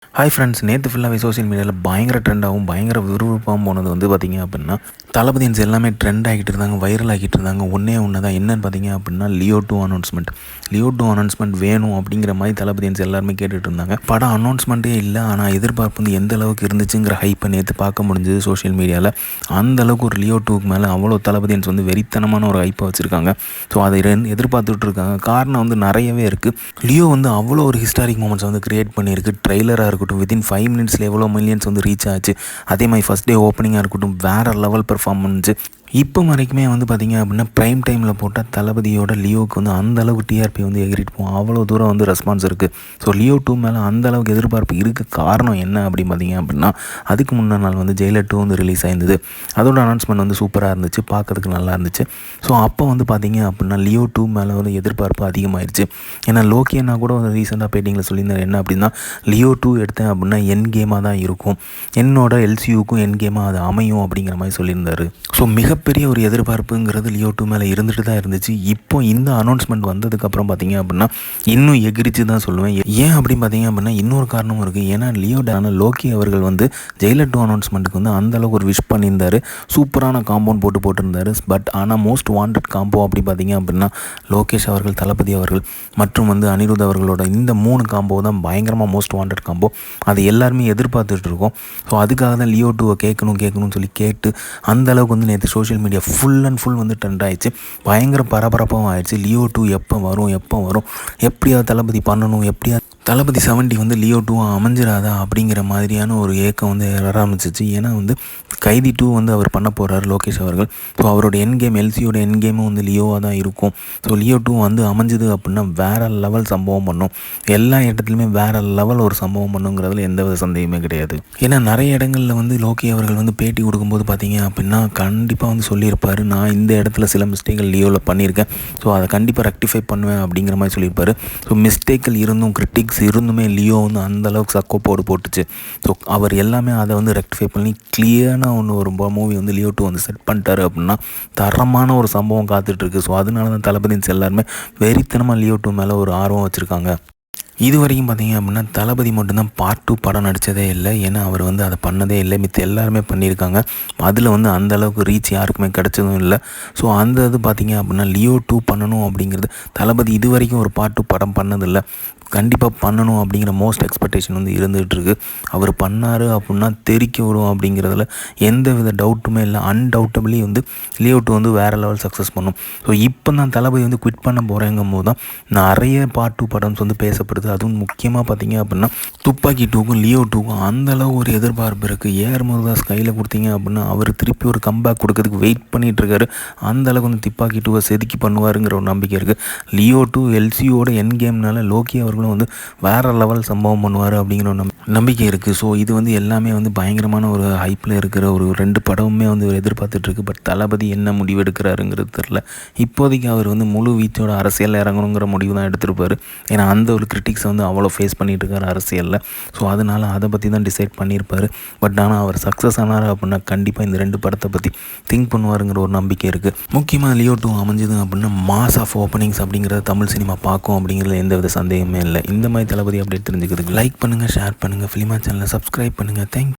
Hi friends, நேற்று ஃபுல்லாகவே social மீடியாவில் பயங்கர ட்ரெண்டாகவும் பயங்கர விறுவிறுப்பாகவும் போனது வந்து பார்த்திங்க அப்படின்னா தளபதியன்ஸ் எல்லாமே ட்ரெண்ட் ஆகிட்டு இருந்தாங்க, வைரல் ஆகிட்டு இருந்தாங்க. ஒன்றே தான் என்னென்னு பார்த்தீங்க அப்படின்னா லியோ 2 அனௌன்ஸ்மெண்ட் வேணும் அப்படிங்கிற மாதிரி தளபதியன்ஸ் எல்லாருமே கேட்டுட்டு இருந்தாங்க. படம் அனௌன்ஸ்மெண்ட்டே இல்லை, ஆனால் எதிர்பார்ப்பு வந்து எந்த அளவுக்கு இருந்துச்சுங்கிற ஹைப்பை நேற்று பார்க்க முடிஞ்சது சோஷியல் மீடியாவில். அந்த அளவுக்கு ஒரு லியோ 2க்கு மேலே அவ்வளோ தளபதியன்ஸ் வந்து வெறித்தனமான ஒரு ஹைப்பை வச்சுருக்காங்க. ஸோ அதை எதிர்பார்த்துட்டு இருக்காங்க. காரணம் வந்து நிறையவே இருக்குது. லியோ வந்து அவ்வளோ ஒரு ஹிஸ்டாரிக் மூமெண்ட்ஸ் வந்து கிரியேட் பண்ணியிருக்கு. ட்ரெய்லராக இருக்கட்டும், வித்தின் 5 மினிட்ஸில் எவ்வளோ மில்லியன்ஸ் வந்து ரீச் ஆச்சு. அதே மாதிரி ஃபஸ்ட் டே ஓப்பனிங்காக இருக்கட்டும், வேறு லெவல் பெர்ஃபார்மன்ஸு. இப்போ வரைக்குமே வந்து பார்த்திங்க அப்படின்னா ப்ரைம் டைமில் போட்டால் தளபதியோட லியோவுக்கு வந்து அந்தளவுக்கு டிஆர்பி வந்து எகிரிட்டு போகும். அவ்வளோ தூரம் வந்து ரெஸ்பான்ஸ் இருக்குது. ஸோ லியோ 2 மேலே அந்தளவுக்கு எதிர்பார்ப்பு இருக்க காரணம் என்ன அப்படின்னு பார்த்திங்க அப்படின்னா, அதுக்கு முன்னாள் நாள் வந்து ஜெயிலர் 2 வந்து ரிலீஸ் ஆயிருந்தது. அதோட அனௌன்ஸ்மெண்ட் வந்து சூப்பராக இருந்துச்சு, பார்க்கறதுக்கு நல்லா இருந்துச்சு. ஸோ அப்போ வந்து பார்த்திங்க அப்படின்னா லியோ 2 மேலே வந்து எதிர்பார்ப்பு அதிகமாகிடுச்சு. ஏன்னா லோக்கியன்னா கூட வந்து ரீசெண்டாக பேட்டிங்கில் சொல்லியிருந்தார் என்ன அப்படின்னா, லியோ 2 எடுத்தேன் அப்படின்னா என் கேமாக தான் இருக்கும், என்னோட எல்சியூக்கும் என் கேமாக அது அமையும் அப்படிங்கிற மாதிரி சொல்லியிருந்தார். ஸோ மிகப்பெரிய ஒரு எதிர்பார்ப்புங்கிறது லியோ 2 மேலே இருந்துட்டு தான் இருந்துச்சு. இப்போ இந்த அனௌன்ஸ்மெண்ட் வந்ததுக்கப்புறம் பார்த்திங்க அப்படின்னா இன்னும் எகிரிச்சு தான் சொல்லுவேன். ஏன் அப்படின்னு பார்த்திங்க அப்படின்னா இன்னொரு காரணமும் இருக்குது. ஏன்னா லியோடான லோக்கி அவர்கள் வந்து ஜெயிலர் 2 அனௌன்ஸ்மெண்ட்டுக்கு வந்து அந்தளவுக்கு ஒரு விஷ் பண்ணியிருந்தார். சூப்பரான காம்பவுண்ட் போட்டிருந்தார். பட் ஆனால் மோஸ்ட் வாண்டட் காம்போ அப்படி பார்த்திங்க அப்படின்னா லோகேஷ் அவர்கள், தளபதி அவர்கள் மற்றும் வந்து அனிருத் அவர்களோட இந்த 3 காம்போ தான் பயங்கரமாக மோஸ்ட் வாண்டட் காம்போ. அது எல்லாருமே எதிர்பார்த்துட்டு இருக்கோம். ஸோ அதுக்காக தான் லியோ 2 கேட்கணும்னு சொல்லி கேட்டு அந்தளவுக்கு வந்து நேற்று social media full and full வந்து ட்ரெண்ட் ஆகிடுச்சு. பயங்கர பரபரப்பாகவும் ஆயிடுச்சு. லியோ 2 எப்போ வரும், எப்படியாவது தளபதி பண்ணணும், எப்படியாவது தளபதி 70 வந்து லியோ 2 அமைஞ்சிடாதா அப்படிங்கிற மாதிரியான ஒரு ஏக்கம் வந்து ஆரம்பிச்சிச்சு. ஏன்னா வந்து கைதி 2 வந்து அவர் பண்ண போகிறார் லோகேஷ் அவர்கள். ஸோ அவரோட என் கேம், எல்சியோட என் கேமும் வந்து லியோவாக தான் இருக்கும். ஸோ லியோ 2 வந்து அமைஞ்சது அப்படின்னா வேறு லெவல் சம்பவம் பண்ணும். எல்லா இடத்துலையுமே வேறு லெவல் ஒரு சம்பவம் பண்ணுங்கிறதுல எந்தவித சந்தேகமே கிடையாது. ஏன்னா நிறைய இடங்களில் வந்து லோகி அவர்கள் வந்து பேட்டி கொடுக்கும்போது பார்த்தீங்க அப்படின்னா கண்டிப்பாக வந்து சொல்லியிருப்பார், நான் இந்த இடத்துல சில மிஸ்டேக்கள் லியோவில் பண்ணியிருக்கேன், ஸோ அதை கண்டிப்பாக ரெக்டிஃபை பண்ணுவேன் அப்படிங்கிற மாதிரி சொல்லியிருப்பார். ஸோ மிஸ்டேக்கள் இருந்தும் கிரிட்டிக்ஸ் இருந்துமே லியோ வந்து அந்தளவுக்கு சக்கோப்போடு போட்டுச்சு. ஸோ அவர் எல்லாமே அதை வந்து ரெக்டிஃபை பண்ணி கிளியரான ஒரு மூவி வந்து லியோ 2 வந்து செட் பண்ணிட்டாரு அப்படின்னா தரமான ஒரு சம்பவம் காத்துட்ருக்கு. ஸோ அதனால தான் தளபதின்ஸ் எல்லாருமே வெறித்தனமாக லியோ 2 மேலே ஒரு ஆர்வம் வச்சுருக்காங்க. இது வரைக்கும் பார்த்திங்க அப்படின்னா தளபதி மட்டும்தான் பார்ட் 2 படம் நடித்ததே இல்லை. ஏன்னா அவர் வந்து அதை பண்ணதே இல்லை. மித்த எல்லாருமே பண்ணியிருக்காங்க. அதில் வந்து அந்தளவுக்கு ரீச் யாருக்குமே கிடச்சதும் இல்லை. ஸோ அந்த இது பார்த்திங்க அப்படின்னா லியோ 2 பண்ணணும் அப்படிங்கிறது தளபதி இது வரைக்கும் ஒரு பார்ட் 2 படம் பண்ணதில்லை. கண்டிப்பாக பண்ணணும் அப்படிங்கிற மோஸ்ட் எக்ஸ்பெக்டேஷன் வந்து இருந்துகிட்ருக்கு. அவர் பண்ணார் அப்படின்னா தெரிக்க விடும் அப்படிங்கிறதுல எந்த வித டவுட்டுமே இல்லை. அன்டவுட்டபிளி வந்து லியோ 2 வந்து வேறு லெவல் சக்ஸஸ் பண்ணும். ஸோ இப்போ தான் தளபதி வந்து குவிட் பண்ண போகிறேங்கும் போது தான் நிறைய பார்ட் 2 படம்ஸ் வந்து பேசப்படுது. அதுவும் முக்கியமாக பார்த்திங்க அப்படின்னா துப்பாக்கி 2க்கும் லியோ 2க்கும் அந்தளவு ஒரு எதிர்பார்ப்பு இருக்குது. ஏஆர் முருகதாஸ் கையில் கொடுத்தீங்க அப்படின்னா அவர் திருப்பி ஒரு கம்பேக் கொடுக்கறதுக்கு வெயிட் பண்ணிகிட்ருக்காரு. அந்தளவுக்கு வந்து துப்பாக்கி 2 செதுக்கி பண்ணுவாருங்கிற ஒரு நம்பிக்கை இருக்குது. லியோ 2 எல்சியோட என் கேம்னால லோக்கி அவர்களும் வந்து வேறு லெவல் சம்பவம் பண்ணுவார் அப்படிங்கிற ஒரு நம்பிக்கை இருக்குது. ஸோ இது வந்து எல்லாமே வந்து பயங்கரமான ஒரு ஹைப்பில் இருக்கிற ஒரு 2 படமுமே வந்து எதிர்பார்த்துட்ருக்கு. பட் தளபதி என்ன முடிவு எடுக்கிறாருங்கிறது தெரில. இப்போதைக்கு அவர் வந்து முழு வீச்சோட அரசியலில் இறங்கணுங்கிற முடிவு தான் எடுத்திருப்பார். ஏன்னா அந்த ஒரு கிரிட்டிக்ஸை வந்து அவ்வளோ ஃபேஸ் பண்ணிகிட்டு இருக்கார் அரசியலில். ஸோ அதனால் அதை பற்றி தான் டிசைட் பண்ணியிருப்பார். பட் ஆனால் அவர் சக்ஸஸ் ஆனார் அப்படின்னா கண்டிப்பாக இந்த 2 படத்தை பற்றி திங்க் பண்ணுவாருங்கிற ஒரு நம்பிக்கை இருக்குது. முக்கியமாக லியோ 2 அமைஞ்சது அப்படின்னா மாஸ் ஆஃப் ஓப்பனிங்ஸ் அப்படிங்கிறத தமிழ் சினிமா பார்க்கும் அப்படிங்கிறதுல எந்த வித சந்தேகமே இல்லை. இந்த மாதிரி தளபதி அப்டேட் தெரிஞ்சுக்கிறதுக்கு லைக் பண்ணுங்கள், ஷேர் பண்ணுங்கள், ஃபிலிமா சேனலை சப்ஸ்கிரைப் பண்ணுங்கள். தேங்க்யூ.